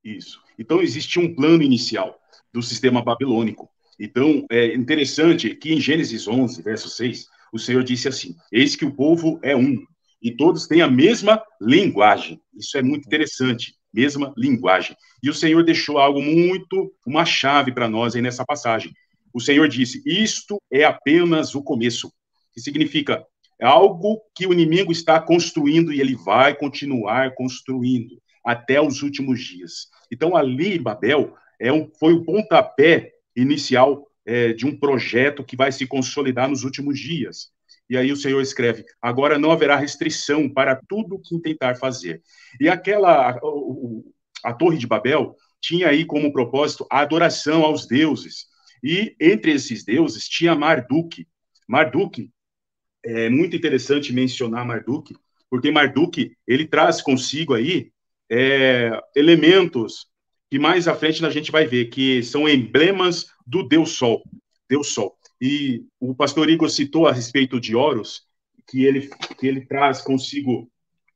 Isso. Então, existia um plano inicial do sistema babilônico. Então, é interessante que em Gênesis 11, verso 6, o Senhor disse assim: eis que o povo é um, e todos têm a mesma linguagem. Isso é muito interessante, mesma linguagem. E o Senhor deixou algo muito, uma chave para nós aí nessa passagem. O Senhor disse: isto é apenas o começo, que significa algo que o inimigo está construindo e ele vai continuar construindo até os últimos dias. Então, ali em Babel foi o pontapé inicial de um projeto que vai se consolidar nos últimos dias. E aí o Senhor escreve: agora não haverá restrição para tudo que tentar fazer. E a Torre de Babel tinha aí como propósito a adoração aos deuses. E entre esses deuses tinha Marduk. Marduk, é muito interessante mencionar Marduk, porque Marduk, ele traz consigo aí elementos que mais à frente a gente vai ver, que são emblemas do Deus Sol. Deus Sol. E o pastor Igor citou a respeito de Horus, que ele traz consigo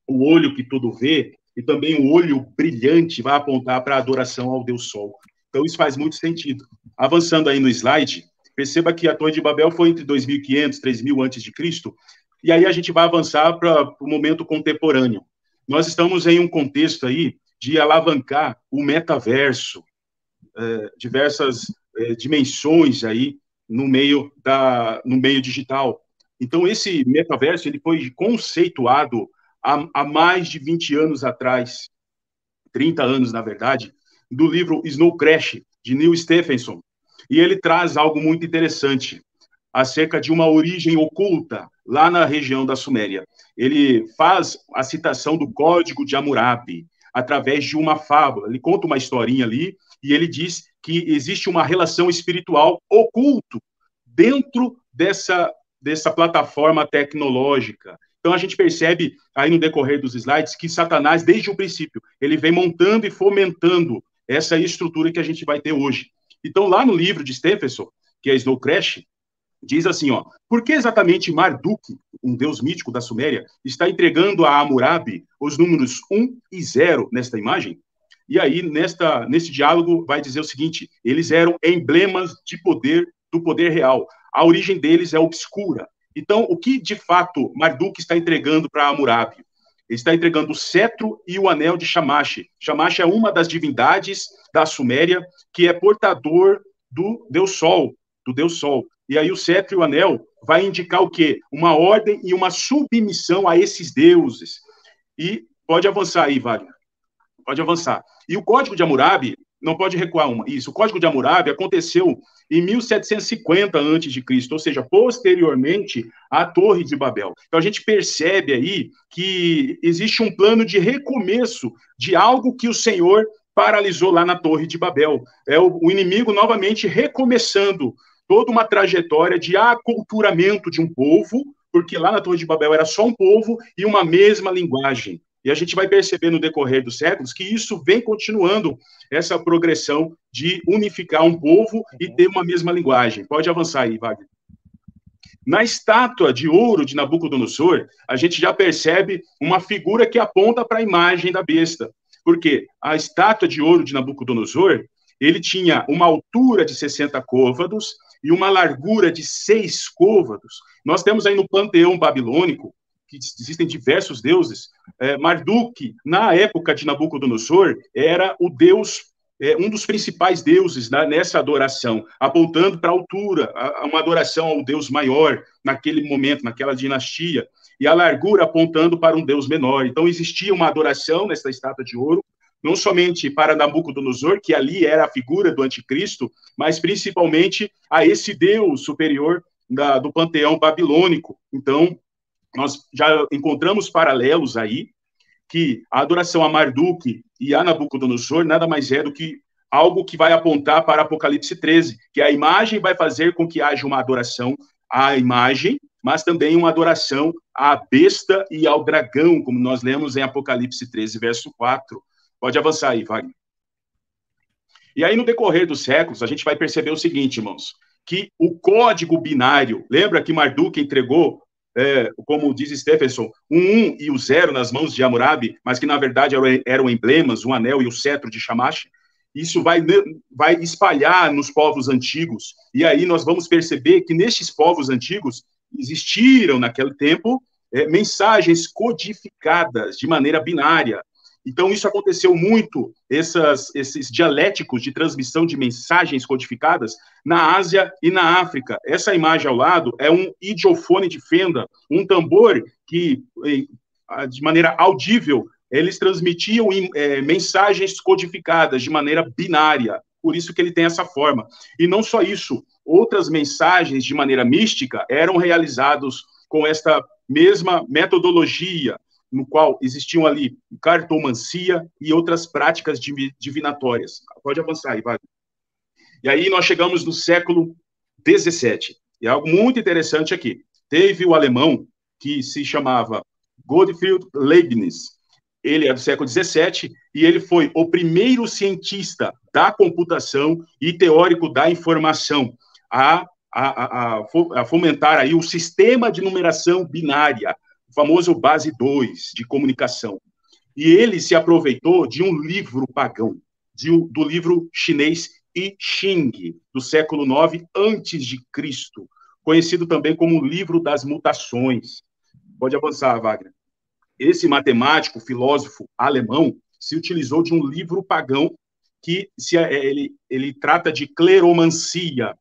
o olho que tudo vê, e também o olho brilhante vai apontar para a adoração ao Deus Sol. Então, isso faz muito sentido. Avançando aí no slide, perceba que a Torre de Babel foi entre 2.500 e 3.000 antes de Cristo, e aí a gente vai avançar para o momento contemporâneo. Nós estamos em um contexto aí de alavancar o metaverso, diversas dimensões aí no meio digital. Então, esse metaverso ele foi conceituado há mais de 20 anos atrás, 30 anos, na verdade, do livro Snow Crash, de Neil Stephenson. E ele traz algo muito interessante acerca de uma origem oculta lá na região da Suméria. Ele faz a citação do Código de Hammurabi através de uma fábula. Ele conta uma historinha ali e ele diz que existe uma relação espiritual oculto dentro dessa plataforma tecnológica. Então, a gente percebe aí no decorrer dos slides que Satanás, desde o princípio, ele vem montando e fomentando essa estrutura que a gente vai ter hoje. Então, lá no livro de Stephenson, que é Snow Crash, diz assim, ó: por que exatamente Marduk, um deus mítico da Suméria, está entregando a Hammurabi os números 1 e 0 nesta imagem? E aí, nesse diálogo, vai dizer o seguinte: eles eram emblemas do poder real. A origem deles é obscura. Então, o que, de fato, Marduk está entregando para Hammurabi? Ele está entregando o cetro e o anel de Shamash. Shamash é uma das divindades da Suméria que é portador do Deus Sol, E aí o cetro e o anel vai indicar o quê? Uma ordem e uma submissão a esses deuses. E pode avançar aí, Wagner. Pode avançar. E o Código de Hammurabi, não pode recuar uma. Isso, o Código de Hammurabi aconteceu em 1750 a.C., ou seja, posteriormente à Torre de Babel. Então a gente percebe aí que existe um plano de recomeço de algo que o Senhor paralisou lá na Torre de Babel. É o inimigo novamente recomeçando toda uma trajetória de aculturamento de um povo, porque lá na Torre de Babel era só um povo e uma mesma linguagem. E a gente vai perceber no decorrer dos séculos que isso vem continuando, essa progressão de unificar um povo e ter uma mesma linguagem. Pode avançar aí, Wagner. Na estátua de ouro de Nabucodonosor, a gente já percebe uma figura que aponta para a imagem da besta. Porque a estátua de ouro de Nabucodonosor, ele tinha uma altura de 60 côvados e uma largura de 6 côvados. Nós temos aí no panteão babilônico, que existem diversos deuses. Marduk, na época de Nabucodonosor, era o deus, um dos principais deuses nessa adoração, apontando para a altura, uma adoração ao deus maior naquele momento, naquela dinastia, e a largura apontando para um deus menor. Então, existia uma adoração nessa estátua de ouro, não somente para Nabucodonosor, que ali era a figura do anticristo, mas principalmente a esse deus superior do panteão babilônico. Então, nós já encontramos paralelos aí, que a adoração a Marduk e a Nabucodonosor nada mais é do que algo que vai apontar para Apocalipse 13, que a imagem vai fazer com que haja uma adoração à imagem, mas também uma adoração à besta e ao dragão, como nós lemos em Apocalipse 13, verso 4. Pode avançar aí, Wagner. E aí, no decorrer dos séculos, a gente vai perceber o seguinte, irmãos, que o código binário, lembra que Marduk entregou como diz Stephenson, o 1 e o 0 nas mãos de Hammurabi, mas que na verdade eram emblemas, o anel e o cetro de Shamash. Isso vai espalhar nos povos antigos, e aí nós vamos perceber que nestes povos antigos existiram, naquele tempo, mensagens codificadas de maneira binária. Então, isso aconteceu muito, esses dialéticos de transmissão de mensagens codificadas na Ásia e na África. Essa imagem ao lado é um idiofone de fenda, um tambor que, de maneira audível, eles transmitiam mensagens codificadas de maneira binária, por isso que ele tem essa forma. E não só isso, outras mensagens de maneira mística eram realizadas com esta mesma metodologia, no qual existiam ali cartomancia e outras práticas divinatórias. Pode avançar aí, Wagner. E aí nós chegamos no século XVII, e algo muito interessante aqui. Teve o alemão que se chamava Gottfried Leibniz, ele é do século XVII, e ele foi o primeiro cientista da computação e teórico da informação a fomentar aí o sistema de numeração binária, o famoso base 2 de comunicação. E ele se aproveitou de um livro pagão, do livro chinês I Ching, do século IX antes de Cristo, conhecido também como o livro das mutações. Pode avançar, Wagner. Esse matemático, filósofo alemão, se utilizou de um livro pagão que ele trata de cleromancia,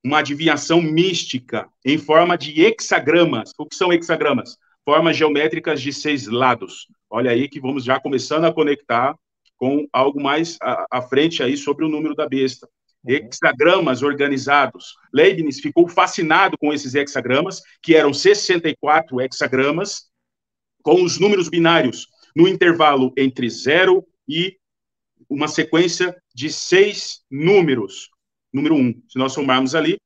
uma adivinhação mística em forma de hexagramas. O que são hexagramas? Formas geométricas de 6 lados. Olha aí que vamos já começando a conectar com algo mais à frente aí sobre o número da besta. Hexagramas organizados. Leibniz ficou fascinado com esses hexagramas, que eram 64 hexagramas, com os números binários no intervalo entre 0 e uma sequência de 6 números. Número 1, se nós somarmos ali,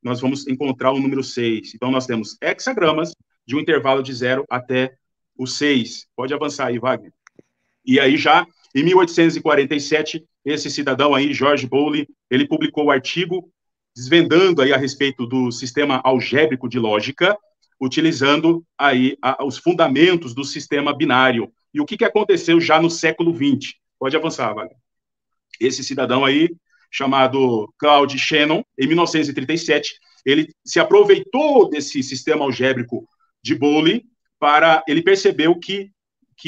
nós vamos encontrar o número 6. Então, nós temos hexagramas de um intervalo de 0 até o 6. Pode avançar aí, Wagner. E aí, já em 1847, esse cidadão aí, George Bowley, ele publicou o artigo desvendando aí a respeito do sistema algébrico de lógica, utilizando aí os fundamentos do sistema binário. E o que aconteceu já no século XX? Pode avançar, Wagner. Esse cidadão aí, chamado Claude Shannon, em 1937, ele se aproveitou desse sistema algébrico de Bowley ele percebeu que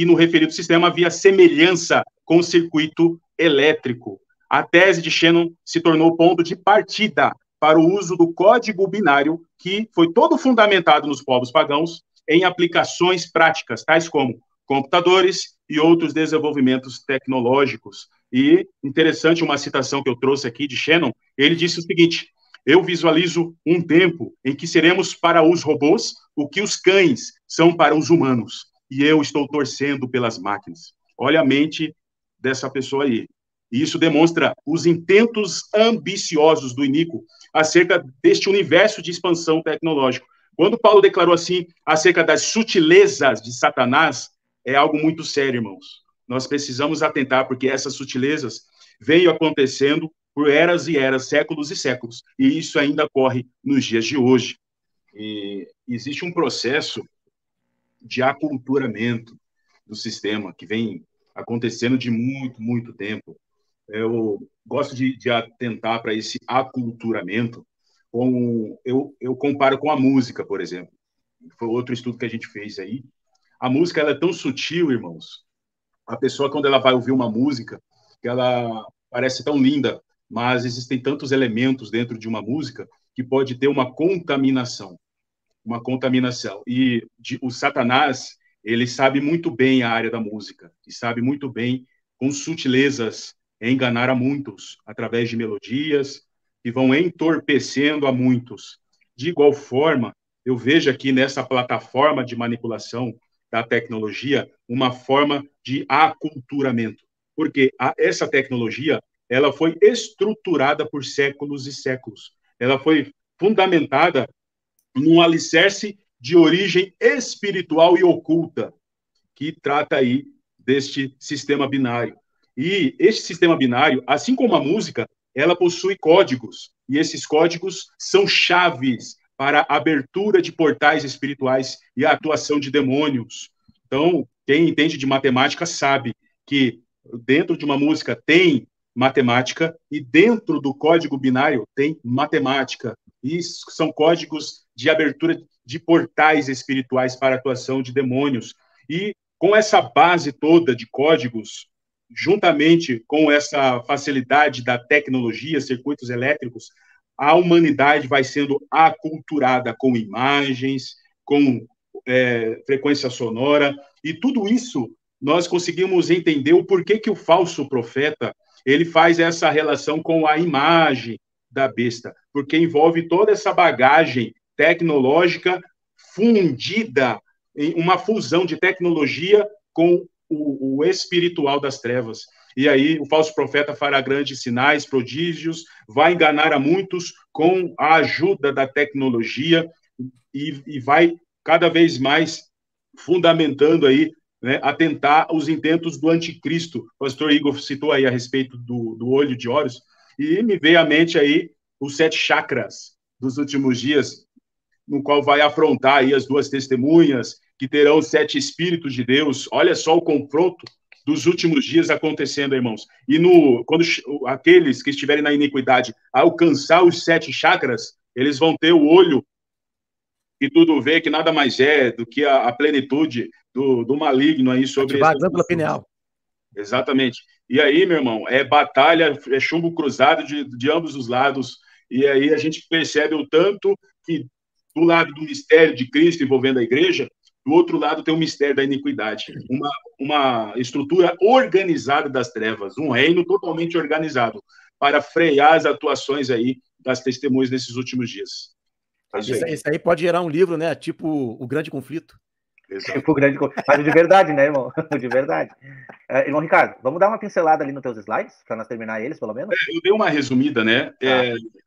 no referido sistema havia semelhança com o circuito elétrico. A tese de Shannon se tornou ponto de partida para o uso do código binário, que foi todo fundamentado nos povos pagãos em aplicações práticas, tais como computadores e outros desenvolvimentos tecnológicos. E interessante uma citação que eu trouxe aqui de Shannon, ele disse o seguinte: eu visualizo um tempo em que seremos para os robôs o que os cães são para os humanos, e eu estou torcendo pelas máquinas. Olha a mente dessa pessoa aí. E isso demonstra os intentos ambiciosos do Inico acerca deste universo de expansão tecnológico. Quando Paulo declarou assim acerca das sutilezas de Satanás, é algo muito sério, irmãos. Nós precisamos atentar, porque essas sutilezas vêm acontecendo por eras e eras, séculos e séculos, e isso ainda ocorre nos dias de hoje. E existe um processo de aculturamento do sistema que vem acontecendo de muito, muito tempo. Eu gosto de atentar para esse aculturamento, eu comparo com a música, por exemplo. Foi outro estudo que a gente fez aí. A música ela é tão sutil, irmãos. A pessoa, quando ela vai ouvir uma música, que ela parece tão linda, mas existem tantos elementos dentro de uma música que pode ter uma contaminação. Uma contaminação. E o Satanás, ele sabe muito bem a área da música, e sabe muito bem, com sutilezas, enganar a muitos, através de melodias, que vão entorpecendo a muitos. De igual forma, eu vejo aqui nessa plataforma de manipulação da tecnologia uma forma de aculturamento, porque essa tecnologia ela foi estruturada por séculos e séculos, ela foi fundamentada num alicerce de origem espiritual e oculta, que trata aí deste sistema binário. E este sistema binário, assim como a música, ela possui códigos, e esses códigos são chaves para a abertura de portais espirituais e a atuação de demônios. Então, quem entende de matemática sabe que dentro de uma música tem matemática e dentro do código binário tem matemática. E são códigos de abertura de portais espirituais para a atuação de demônios. E com essa base toda de códigos, juntamente com essa facilidade da tecnologia, circuitos elétricos, a humanidade vai sendo aculturada com imagens, com frequência sonora, e tudo isso nós conseguimos entender o porquê que o falso profeta ele faz essa relação com a imagem da besta, porque envolve toda essa bagagem tecnológica fundida em uma fusão de tecnologia com o espiritual das trevas. E aí o falso profeta fará grandes sinais, prodígios, vai enganar a muitos com a ajuda da tecnologia e vai cada vez mais fundamentando aí, né, atentar os intentos do anticristo. O pastor Igor citou aí a respeito do olho de Horus, e me veio à mente aí os 7 chakras dos últimos dias, no qual vai afrontar aí as 2 testemunhas, que terão 7 espíritos de Deus. Olha só o confronto dos últimos dias acontecendo, irmãos. E quando aqueles que estiverem na iniquidade alcançar os 7 chakras, eles vão ter o olho que tudo vê, que nada mais é do que a plenitude do maligno aí sobre a glândula pineal. Exatamente. E aí, meu irmão, é batalha, é chumbo cruzado de ambos os lados. E aí a gente percebe o tanto que do lado do mistério de Cristo envolvendo a igreja, do outro lado tem o mistério da iniquidade. Uma estrutura organizada das trevas, um reino totalmente organizado para frear as atuações aí das testemunhas nesses últimos dias. Isso aí pode gerar um livro, né? Tipo O Grande Conflito. Tipo o grande... Mas de verdade, né, irmão? De verdade. Irmão Ricardo, vamos dar uma pincelada ali nos teus slides, para nós terminar eles, pelo menos? Eu dei uma resumida, né?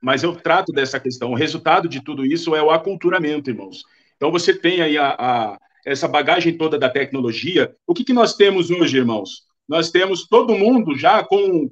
Mas eu trato dessa questão. O resultado de tudo isso é o aculturamento, irmãos. Então, você tem aí essa bagagem toda da tecnologia. O que nós temos hoje, irmãos? Nós temos todo mundo já com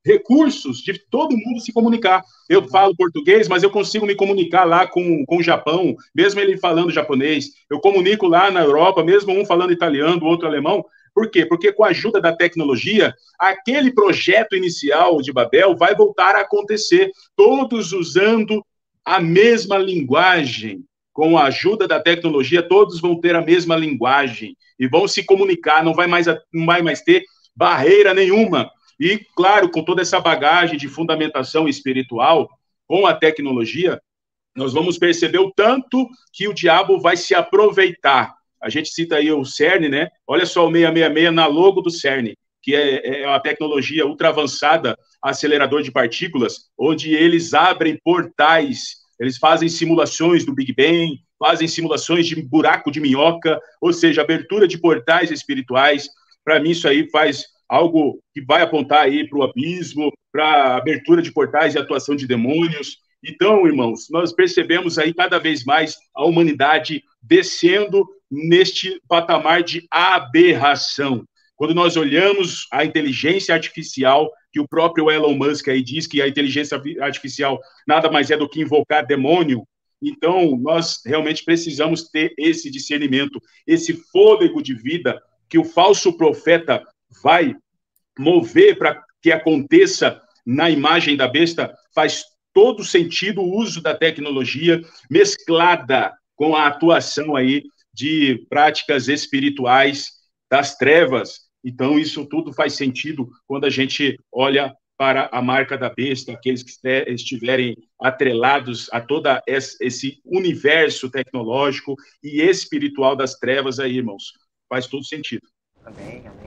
recursos de todo mundo se comunicar. Eu falo português, mas eu consigo me comunicar lá com o Japão, mesmo ele falando japonês. Eu comunico lá na Europa, mesmo um falando italiano, o outro alemão. Por quê? Porque com a ajuda da tecnologia, aquele projeto inicial de Babel vai voltar a acontecer, todos usando a mesma linguagem. Com a ajuda da tecnologia, todos vão ter a mesma linguagem e vão se comunicar, não vai mais ter barreira nenhuma. E, claro, com toda essa bagagem de fundamentação espiritual, com a tecnologia, nós vamos perceber o tanto que o diabo vai se aproveitar. A gente cita aí o CERN, né? Olha só o 666 na logo do CERN, que é a tecnologia ultra avançada, acelerador de partículas, onde eles abrem portais. Eles fazem simulações do Big Bang, fazem simulações de buraco de minhoca, ou seja, abertura de portais espirituais. Para mim, isso aí faz algo que vai apontar aí para o abismo, para a abertura de portais e atuação de demônios. Então, irmãos, nós percebemos aí cada vez mais a humanidade descendo neste patamar de aberração. Quando nós olhamos a inteligência artificial, que o próprio Elon Musk aí diz que a inteligência artificial nada mais é do que invocar demônio, então nós realmente precisamos ter esse discernimento, esse fôlego de vida que o falso profeta vai mover para que aconteça na imagem da besta. Faz todo sentido o uso da tecnologia mesclada com a atuação aí de práticas espirituais das trevas. Então, isso tudo faz sentido quando a gente olha para a marca da besta, aqueles que estiverem atrelados a todo esse universo tecnológico e espiritual das trevas aí, irmãos. Faz todo sentido. Amém, amém.